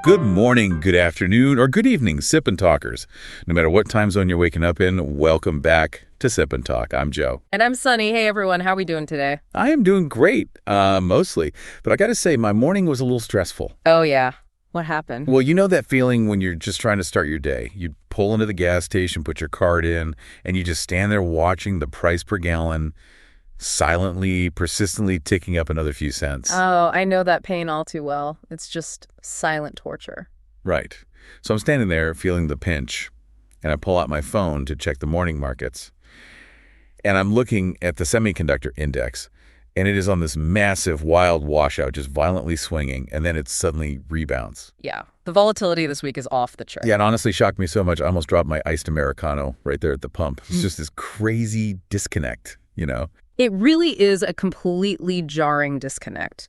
Good morning, good afternoon, or good evening, Sip and Talkers. No matter what time zone you're waking up in, welcome back to Sip and Talk. I'm Joe. And I'm Sunny. Hey, everyone. How are we doing today? I am doing great, mostly. But I got to say, my morning was a little stressful. Oh, yeah. What happened? Well, you know that feeling when you're just trying to start your day. You pull into the gas station, put your card in, and you just stand there watching the price per gallon silently, persistently ticking up another few cents. Oh, I know that pain all too well. It's just silent torture. Right. So I'm standing there feeling the pinch, and I pull out my phone to check the morning markets. And I'm looking at the semiconductor index, and it is on this massive, wild washout, just violently swinging, and then it suddenly rebounds. Yeah. The volatility this week is off the chart. Yeah, it honestly shocked me so much, I almost dropped my iced Americano right there at the pump. It's just this crazy disconnect, you know? It really is a completely jarring disconnect.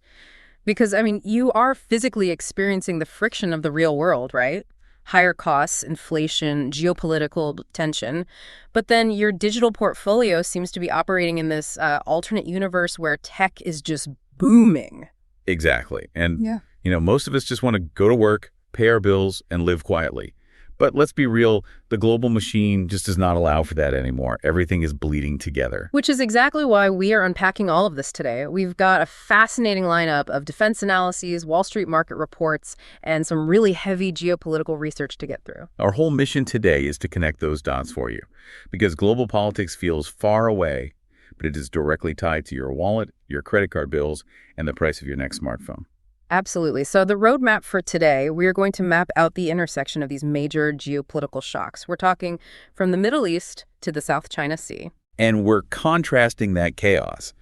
Because, I mean, you are physically experiencing the friction of the real world, right? Higher costs, inflation, geopolitical tension. But then your digital portfolio seems to be operating in this alternate universe where tech is just booming. Exactly. And, you know, most of us just want to go to work, pay our bills, and live quietly. But let's be real, the global machine just does not allow for that anymore. Everything is bleeding together. Which is exactly why we are unpacking all of this today. We've got a fascinating lineup of defense analyses, Wall Street market reports, and some really heavy geopolitical research to get through. Our whole mission today is to connect those dots for you, because global politics feels far away, but it is directly tied to your wallet, your credit card bills, and the price of your next smartphone. Absolutely. So the roadmap for today, we are going to map out the intersection of these major geopolitical shocks. We're talking from the Middle East to the South China Sea. And we're contrasting that chaos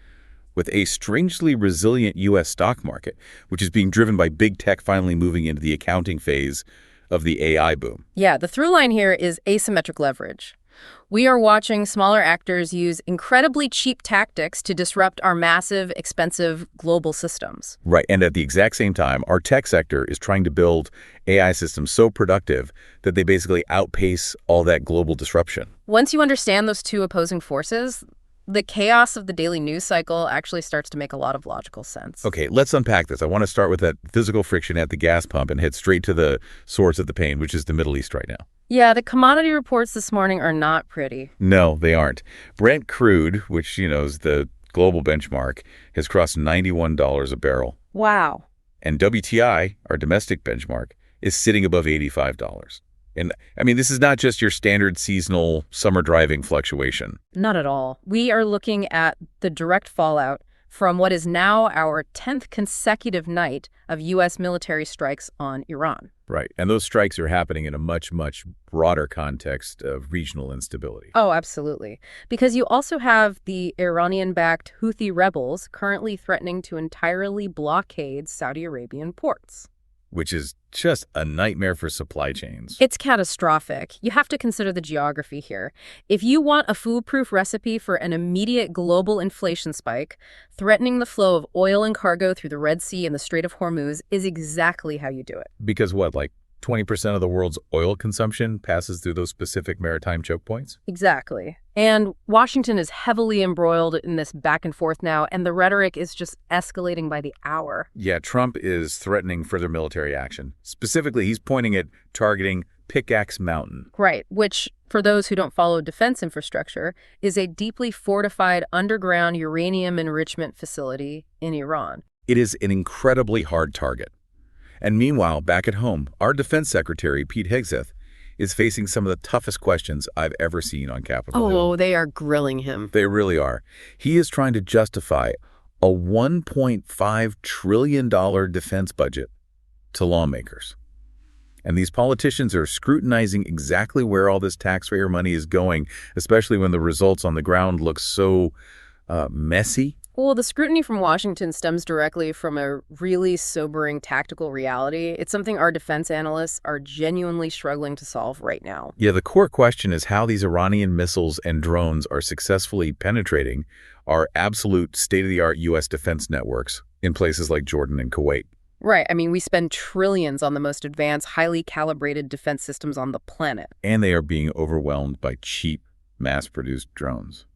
with a strangely resilient U.S. stock market, which is being driven by big tech finally moving into the accounting phase of the AI boom. Yeah, the through line here is asymmetric leverage. We are watching smaller actors use incredibly cheap tactics to disrupt our massive, expensive global systems. Right. And at the exact same time, our tech sector is trying to build AI systems so productive that they basically outpace all that global disruption. Once you understand those two opposing forces, the chaos of the daily news cycle actually starts to make a lot of logical sense. Okay, let's unpack this. I want to start with that physical friction at the gas pump and head straight to the source of the pain, which is the Middle East right now. Yeah, the commodity reports this morning are not pretty. No, they aren't. Brent crude, which, you know, is the global benchmark, has crossed $91 a barrel. Wow. And WTI, our domestic benchmark, is sitting above $85. And, I mean, this is not just your standard seasonal summer driving fluctuation. Not at all. We are looking at the direct fallout from what is now our 10th consecutive night of U.S. military strikes on Iran. Right. And those strikes are happening in a much, much broader context of regional instability. Oh, absolutely. Because you also have the Iranian-backed Houthi rebels currently threatening to entirely blockade Saudi Arabian ports. Which is just a nightmare for supply chains. It's catastrophic. You have to consider the geography here. If you want a foolproof recipe for an immediate global inflation spike, threatening the flow of oil and cargo through the Red Sea and the Strait of Hormuz is exactly how you do it. Because what, like 20% of the world's oil consumption passes through those specific maritime choke points? Exactly. And Washington is heavily embroiled in this back and forth now, and the rhetoric is just escalating by the hour. Yeah, Trump is threatening further military action. Specifically, he's pointing at targeting Pickaxe Mountain. Right, which, for those who don't follow defense infrastructure, is a deeply fortified underground uranium enrichment facility in Iran. It is an incredibly hard target. And meanwhile, back at home, our defense secretary, Pete Hegseth, is facing some of the toughest questions I've ever seen on Capitol Hill. Oh, they are grilling him. They really are. He is trying to justify a $1.5 trillion defense budget to lawmakers. And these politicians are scrutinizing exactly where all this taxpayer money is going, especially when the results on the ground look so messy. Well, the scrutiny from Washington stems directly from a really sobering tactical reality. It's something our defense analysts are genuinely struggling to solve right now. Yeah, the core question is how these Iranian missiles and drones are successfully penetrating our absolute state-of-the-art U.S. defense networks in places like Jordan and Kuwait. Right. I mean, we spend trillions on the most advanced, highly calibrated defense systems on the planet. And they are being overwhelmed by cheap, mass-produced drones.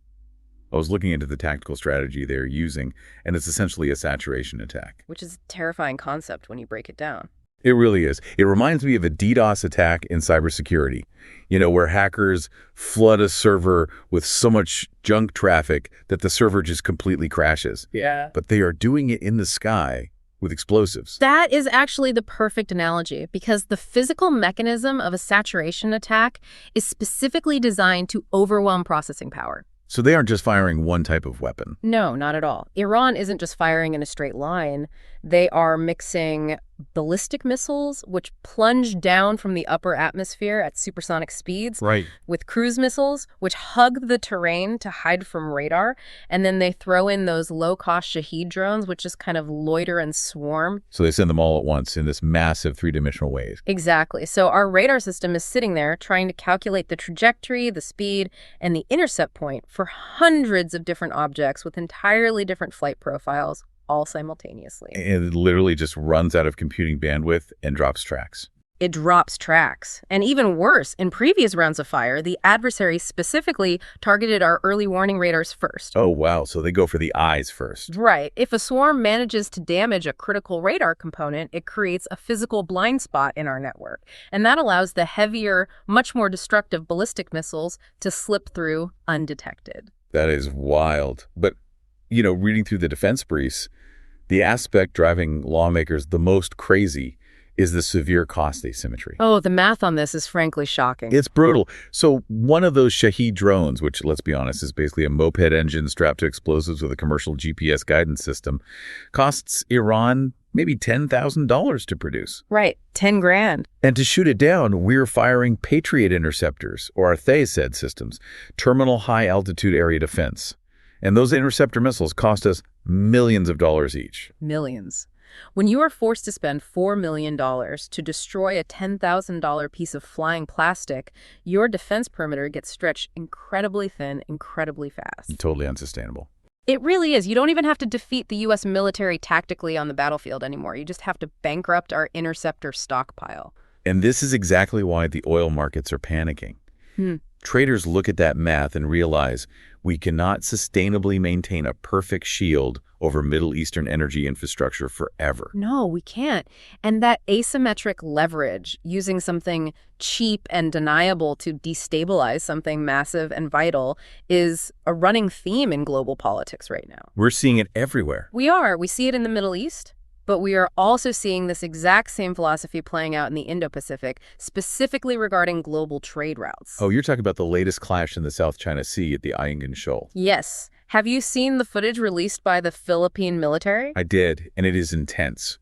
I was looking into the tactical strategy they're using, and it's essentially a saturation attack. Which is a terrifying concept when you break it down. It really is. It reminds me of a DDoS attack in cybersecurity, where hackers flood a server with so much junk traffic that the server just completely crashes. Yeah. But they are doing it in the sky with explosives. That is actually the perfect analogy, because the physical mechanism of a saturation attack is specifically designed to overwhelm processing power. So they aren't just firing one type of weapon. No, not at all. Iran isn't just firing in a straight line. They are mixing ballistic missiles, which plunge down from the upper atmosphere at supersonic speeds, Right. with cruise missiles, which hug the terrain to hide from radar. And then they throw in those low-cost Shahed drones, which just kind of loiter and swarm. So they send them all at once in this massive three-dimensional wave. Exactly. So our radar system is sitting there trying to calculate the trajectory, the speed, and the intercept point for hundreds of different objects with entirely different flight profiles, all simultaneously. And it literally just runs out of computing bandwidth and drops tracks. It drops tracks. And even worse, in previous rounds of fire, the adversary specifically targeted our early warning radars first. Oh, wow. So they go for the eyes first. Right. If a swarm manages to damage a critical radar component, it creates a physical blind spot in our network. And that allows the heavier, much more destructive ballistic missiles to slip through undetected. That is wild. But, reading through the defense briefs, the aspect driving lawmakers the most crazy is the severe cost asymmetry. Oh, the math on this is frankly shocking. It's brutal. So one of those Shahed drones, which, let's be honest, is basically a moped engine strapped to explosives with a commercial GPS guidance system, costs Iran maybe $10,000 to produce. Right, 10 grand. And to shoot it down, we're firing Patriot interceptors, or THAAD systems, Terminal High Altitude Area Defense. And those interceptor missiles cost us millions of dollars each. Millions. When you are forced to spend $4 million to destroy a $10,000 piece of flying plastic, your defense perimeter gets stretched incredibly thin, incredibly fast. Totally unsustainable. It really is. You don't even have to defeat the U.S. military tactically on the battlefield anymore. You just have to bankrupt our interceptor stockpile. And this is exactly why the oil markets are panicking. Traders look at that math and realize we cannot sustainably maintain a perfect shield over Middle Eastern energy infrastructure forever. No, we can't. And that asymmetric leverage, using something cheap and deniable to destabilize something massive and vital, is a running theme in global politics right now. We're seeing it everywhere. We are. We see it in the Middle East. But we are also seeing this exact same philosophy playing out in the Indo-Pacific, specifically regarding global trade routes. Oh, you're talking about the latest clash in the South China Sea at the Ayungin Shoal. Yes. Have you seen the footage released by the Philippine military? I did, and it is intense.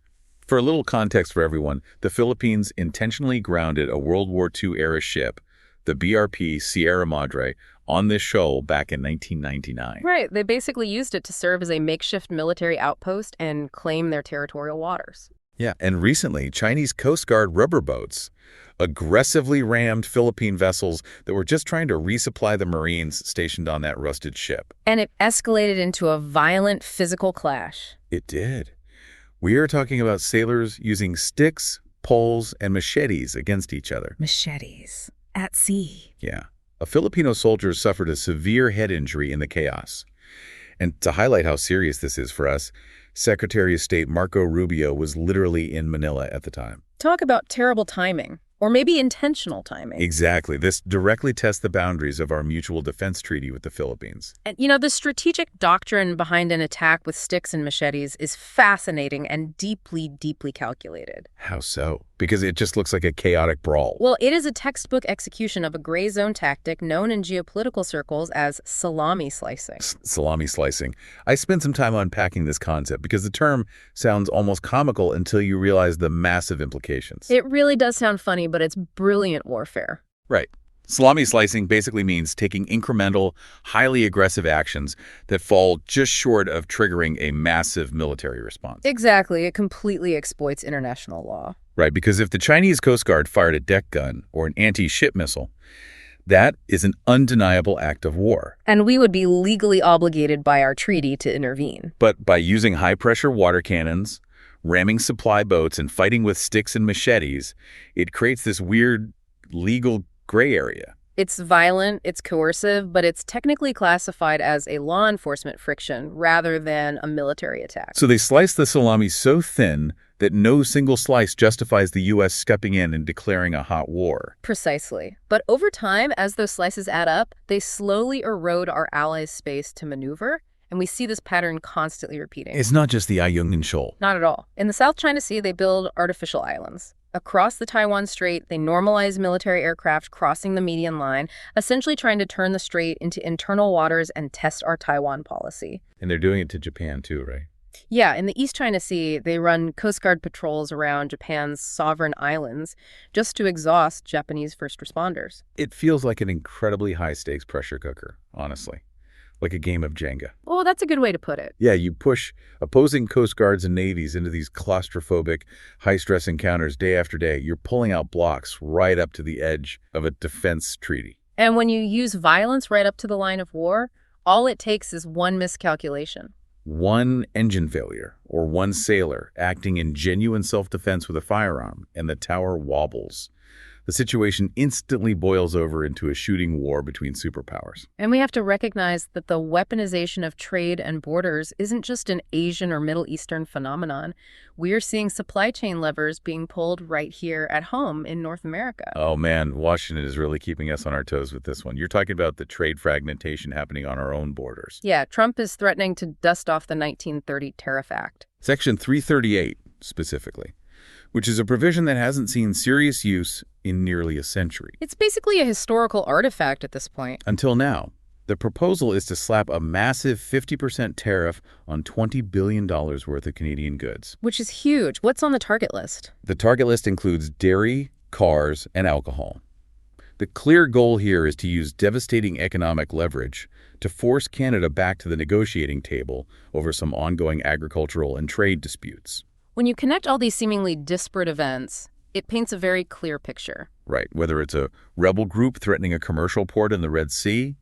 For a little context for everyone, the Philippines intentionally grounded a World War II-era ship, the BRP Sierra Madre, on this shoal back in 1999. Right. They basically used it to serve as a makeshift military outpost and claim their territorial waters. Yeah, and recently, Chinese Coast Guard rubber boats aggressively rammed Philippine vessels that were just trying to resupply the Marines stationed on that rusted ship. And it escalated into a violent physical clash. It did. We are talking about sailors using sticks, poles, and machetes against each other. Machetes. At sea. Yeah. A Filipino soldier suffered a severe head injury in the chaos. And to highlight how serious this is for us, Secretary of State Marco Rubio was literally in Manila at the time. Talk about terrible timing. Or maybe intentional timing. Exactly. This directly tests the boundaries of our mutual defense treaty with the Philippines. And, the strategic doctrine behind an attack with sticks and machetes is fascinating and deeply, deeply calculated. How so? Because it just looks like a chaotic brawl. Well, it is a textbook execution of a gray zone tactic known in geopolitical circles as salami slicing. Salami slicing. I spent some time unpacking this concept because the term sounds almost comical until you realize the massive implications. It really does sound funny, but it's brilliant warfare. Right. Salami slicing basically means taking incremental, highly aggressive actions that fall just short of triggering a massive military response. Exactly. It completely exploits international law. Right, because if the Chinese Coast Guard fired a deck gun or an anti-ship missile, that is an undeniable act of war. And we would be legally obligated by our treaty to intervene. But by using high-pressure water cannons, ramming supply boats, and fighting with sticks and machetes, it creates this weird legal gray area. It's violent, it's coercive, but it's technically classified as a law enforcement friction rather than a military attack. So they slice the salami so thin that no single slice justifies the U.S. stepping in and declaring a hot war. Precisely. But over time, as those slices add up, they slowly erode our allies' space to maneuver, and we see this pattern constantly repeating. It's not just the Ayungin Shoal. Not at all. In the South China Sea, they build artificial islands. Across the Taiwan Strait, they normalize military aircraft crossing the median line, essentially trying to turn the strait into internal waters and test our Taiwan policy. And they're doing it to Japan too, right? Yeah, in the East China Sea, they run Coast Guard patrols around Japan's sovereign islands just to exhaust Japanese first responders. It feels like an incredibly high-stakes pressure cooker, honestly. Like a game of Jenga. Oh, that's a good way to put it. Yeah, you push opposing Coast Guards and navies into these claustrophobic, high-stress encounters day after day. You're pulling out blocks right up to the edge of a defense treaty. And when you use violence right up to the line of war, all it takes is one miscalculation. One engine failure, or one sailor acting in genuine self-defense with a firearm, and the tower wobbles. The situation instantly boils over into a shooting war between superpowers. And we have to recognize that the weaponization of trade and borders isn't just an Asian or Middle Eastern phenomenon. We're seeing supply chain levers being pulled right here at home in North America. Oh man, Washington is really keeping us on our toes with this one. You're talking about the trade fragmentation happening on our own borders. Yeah, Trump is threatening to dust off the 1930 Tariff Act. Section 338, specifically, which is a provision that hasn't seen serious use in nearly a century. It's basically a historical artifact at this point. Until now, the proposal is to slap a massive 50% tariff on $20 billion worth of Canadian goods. Which is huge. What's on the target list? The target list includes dairy, cars, and alcohol. The clear goal here is to use devastating economic leverage to force Canada back to the negotiating table over some ongoing agricultural and trade disputes. When you connect all these seemingly disparate events, it paints a very clear picture. Right, whether it's a rebel group threatening a commercial port in the Red Sea,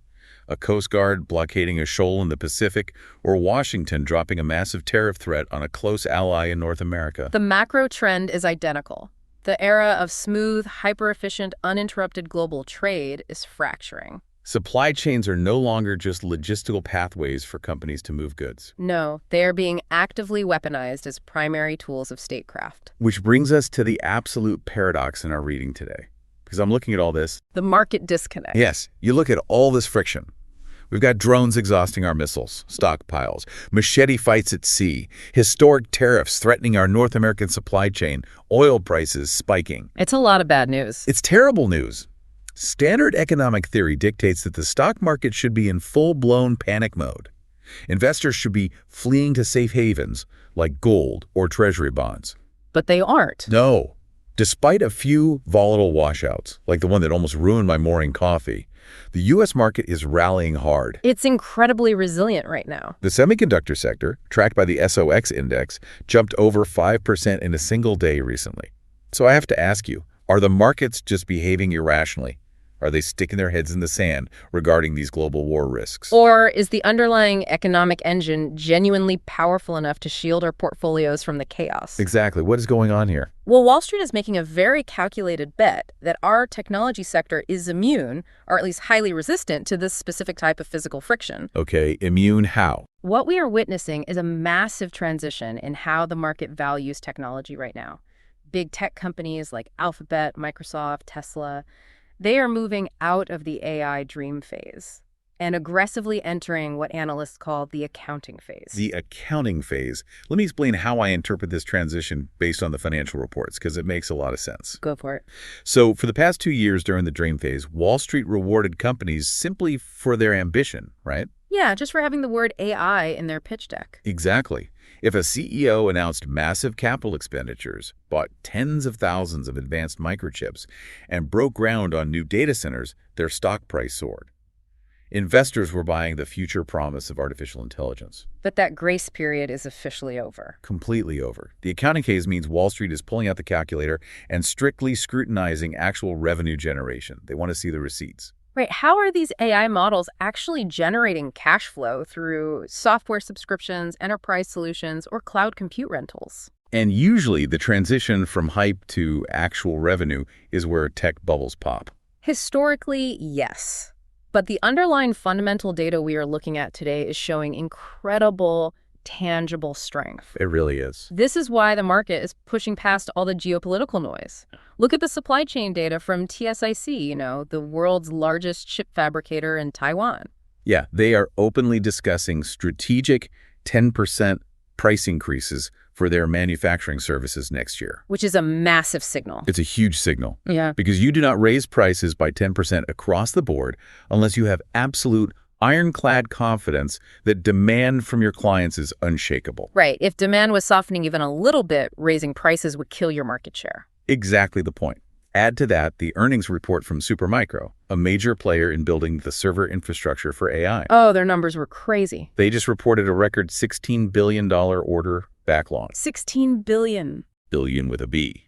a Coast Guard blockading a shoal in the Pacific, or Washington dropping a massive tariff threat on a close ally in North America. The macro trend is identical. The era of smooth, hyper-efficient, uninterrupted global trade is fracturing. Supply chains are no longer just logistical pathways for companies to move goods. No, they are being actively weaponized as primary tools of statecraft. Which brings us to the absolute paradox in our reading today. Because I'm looking at all this. The market disconnect. Yes, you look at all this friction. We've got drones exhausting our missiles, stockpiles, machete fights at sea, historic tariffs threatening our North American supply chain, oil prices spiking. It's a lot of bad news. It's terrible news. Standard economic theory dictates that the stock market should be in full-blown panic mode. Investors should be fleeing to safe havens like gold or treasury bonds. But they aren't. No. Despite a few volatile washouts, like the one that almost ruined my morning coffee, the U.S. market is rallying hard. It's incredibly resilient right now. The semiconductor sector, tracked by the SOX index, jumped over 5% in a single day recently. So I have to ask you, are the markets just behaving irrationally? Are they sticking their heads in the sand regarding these global war risks? Or is the underlying economic engine genuinely powerful enough to shield our portfolios from the chaos? Exactly. What is going on here? Well, Wall Street is making a very calculated bet that our technology sector is immune, or at least highly resistant, to this specific type of physical friction. Okay, immune how? What we are witnessing is a massive transition in how the market values technology right now. Big tech companies like Alphabet, Microsoft, Tesla, they are moving out of the AI dream phase and aggressively entering what analysts call the accounting phase. The accounting phase. Let me explain how I interpret this transition based on the financial reports, because it makes a lot of sense. Go for it. So for the past 2 years during the dream phase, Wall Street rewarded companies simply for their ambition, right? Yeah, just for having the word AI in their pitch deck. Exactly. If a CEO announced massive capital expenditures, bought tens of thousands of advanced microchips, and broke ground on new data centers, their stock price soared. Investors were buying the future promise of artificial intelligence. But that grace period is officially over. Completely over. The accounting phase means Wall Street is pulling out the calculator and strictly scrutinizing actual revenue generation. They want to see the receipts. Right, how are these AI models actually generating cash flow through software subscriptions, enterprise solutions, or cloud compute rentals? And usually the transition from hype to actual revenue is where tech bubbles pop. Historically, yes. But the underlying fundamental data we are looking at today is showing incredible, tangible strength. It really is. This is why the market is pushing past all the geopolitical noise. Look at the supply chain data from TSIC, the world's largest chip fabricator in Taiwan. Yeah, they are openly discussing strategic 10% price increases for their manufacturing services next year. Which is a massive signal. It's a huge signal. Yeah. Because you do not raise prices by 10% across the board unless you have absolute ironclad confidence that demand from your clients is unshakable. Right. If demand was softening even a little bit, raising prices would kill your market share. Exactly the point. Add to that the earnings report from Supermicro, a major player in building the server infrastructure for AI. Oh, their numbers were crazy. They just reported a record $16 billion order backlog. $16 billion. Billion with a B.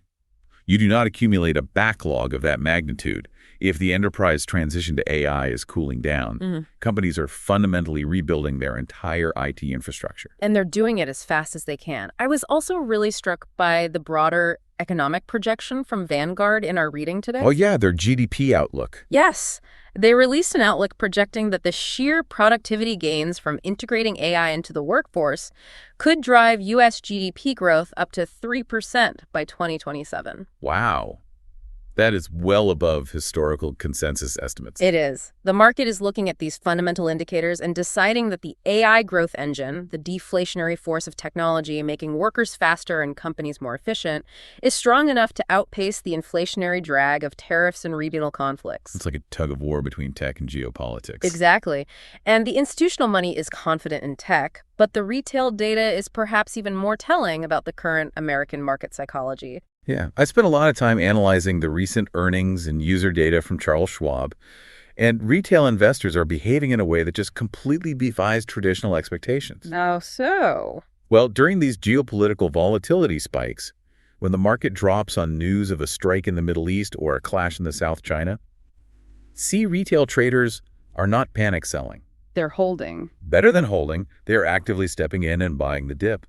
You do not accumulate a backlog of that magnitude if the enterprise transition to AI is cooling down. Companies are fundamentally rebuilding their entire IT infrastructure. And they're doing it as fast as they can. I was also really struck by the broader economic projection from Vanguard in our reading today. Oh yeah, their GDP outlook. Yes. They released an outlook projecting that the sheer productivity gains from integrating AI into the workforce could drive U.S. GDP growth up to 3% by 2027. Wow. That is well above historical consensus estimates. It is. The market is looking at these fundamental indicators and deciding that the AI growth engine, the deflationary force of technology making workers faster and companies more efficient, is strong enough to outpace the inflationary drag of tariffs and regional conflicts. It's like a tug of war between tech and geopolitics. Exactly. And the institutional money is confident in tech, but the retail data is perhaps even more telling about the current American market psychology. Yeah, I spent a lot of time analyzing the recent earnings and user data from Charles Schwab, and retail investors are behaving in a way that just completely defies traditional expectations. How so? Well, during these geopolitical volatility spikes, when the market drops on news of a strike in the Middle East or a clash in the South China, retail traders are not panic selling. They're holding. Better than holding, they are actively stepping in and buying the dip.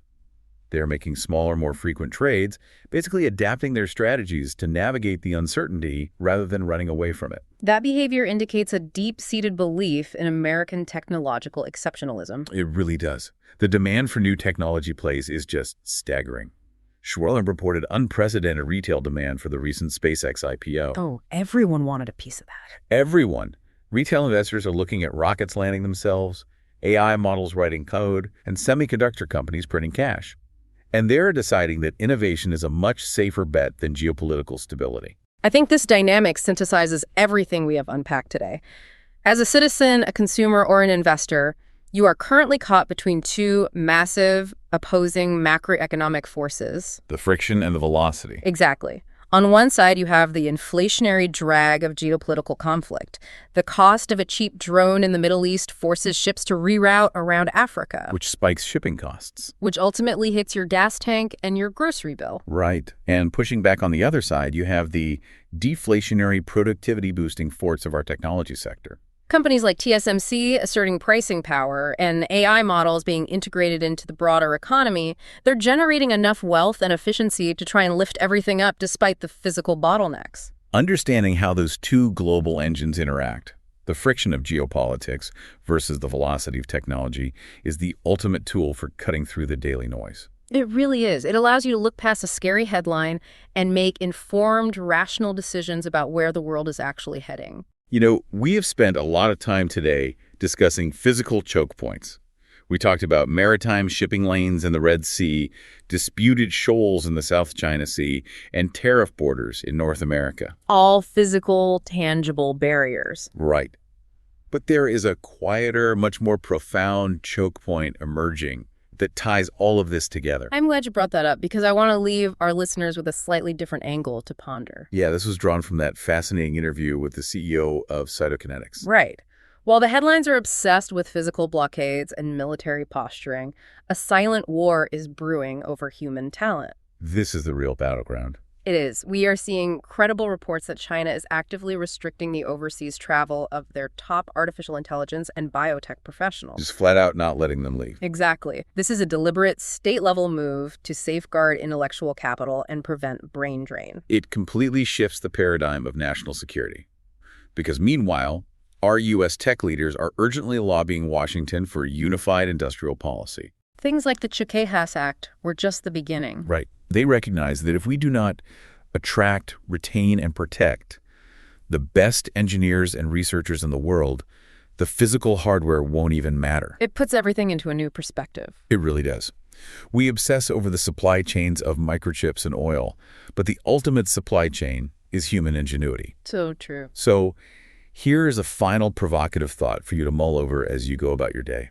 They're making smaller, more frequent trades, basically adapting their strategies to navigate the uncertainty rather than running away from it. That behavior indicates a deep-seated belief in American technological exceptionalism. It really does. The demand for new technology plays is just staggering. Schwerlin reported unprecedented retail demand for the recent SpaceX IPO. Oh, everyone wanted a piece of that. Everyone. Retail investors are looking at rockets landing themselves, AI models writing code, and semiconductor companies printing cash. And they're deciding that innovation is a much safer bet than geopolitical stability. I think this dynamic synthesizes everything we have unpacked today. As a citizen, a consumer, or an investor, you are currently caught between two massive, opposing macroeconomic forces. The friction and the velocity. Exactly. On one side, you have the inflationary drag of geopolitical conflict. The cost of a cheap drone in the Middle East forces ships to reroute around Africa. Which spikes shipping costs. Which ultimately hits your gas tank and your grocery bill. Right. And pushing back on the other side, you have the deflationary productivity-boosting force of our technology sector. Companies like TSMC asserting pricing power and AI models being integrated into the broader economy, they're generating enough wealth and efficiency to try and lift everything up despite the physical bottlenecks. Understanding how those two global engines interact, the friction of geopolitics versus the velocity of technology, is the ultimate tool for cutting through the daily noise. It really is. It allows you to look past a scary headline and make informed, rational decisions about where the world is actually heading. You know, we have spent a lot of time today discussing physical choke points. We talked about maritime shipping lanes in the Red Sea, disputed shoals in the South China Sea, and tariff borders in North America. All physical, tangible barriers. Right. But there is a quieter, much more profound choke point emerging that ties all of this together. I'm glad you brought that up because I want to leave our listeners with a slightly different angle to ponder. Yeah, this was drawn from that fascinating interview with the CEO of Cytokinetics. Right. While the headlines are obsessed with physical blockades and military posturing, a silent war is brewing over human talent. This is the real battleground. It is. We are seeing credible reports that China is actively restricting the overseas travel of their top artificial intelligence and biotech professionals. Just flat out not letting them leave. Exactly. This is a deliberate state-level move to safeguard intellectual capital and prevent brain drain. It completely shifts the paradigm of national security. Because meanwhile, our U.S. tech leaders are urgently lobbying Washington for a unified industrial policy. Things like the Chiquejas Act were just the beginning. Right. They recognize that if we do not attract, retain, and protect the best engineers and researchers in the world, the physical hardware won't even matter. It puts everything into a new perspective. It really does. We obsess over the supply chains of microchips and oil, but the ultimate supply chain is human ingenuity. So true. So here is a final provocative thought for you to mull over as you go about your day.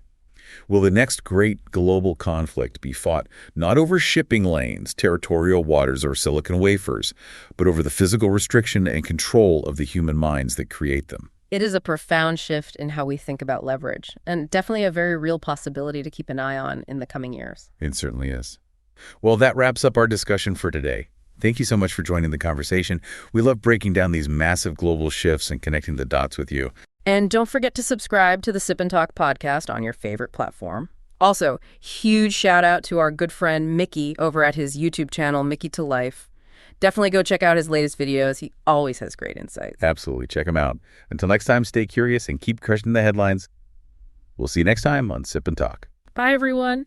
Will the next great global conflict be fought not over shipping lanes, territorial waters, or silicon wafers, but over the physical restriction and control of the human minds that create them? It is a profound shift in how we think about leverage, and definitely a very real possibility to keep an eye on in the coming years. It certainly is. Well, that wraps up our discussion for today. Thank you so much for joining the conversation. We love breaking down these massive global shifts and connecting the dots with you. And don't forget to subscribe to the Sip&Talk podcast on your favorite platform. Also, huge shout out to our good friend Mickey over at his YouTube channel, Mickey to Life. Definitely go check out his latest videos. He always has great insights. Absolutely. Check them out. Until next time, stay curious and keep crushing the headlines. We'll see you next time on Sip and Talk. Bye, everyone.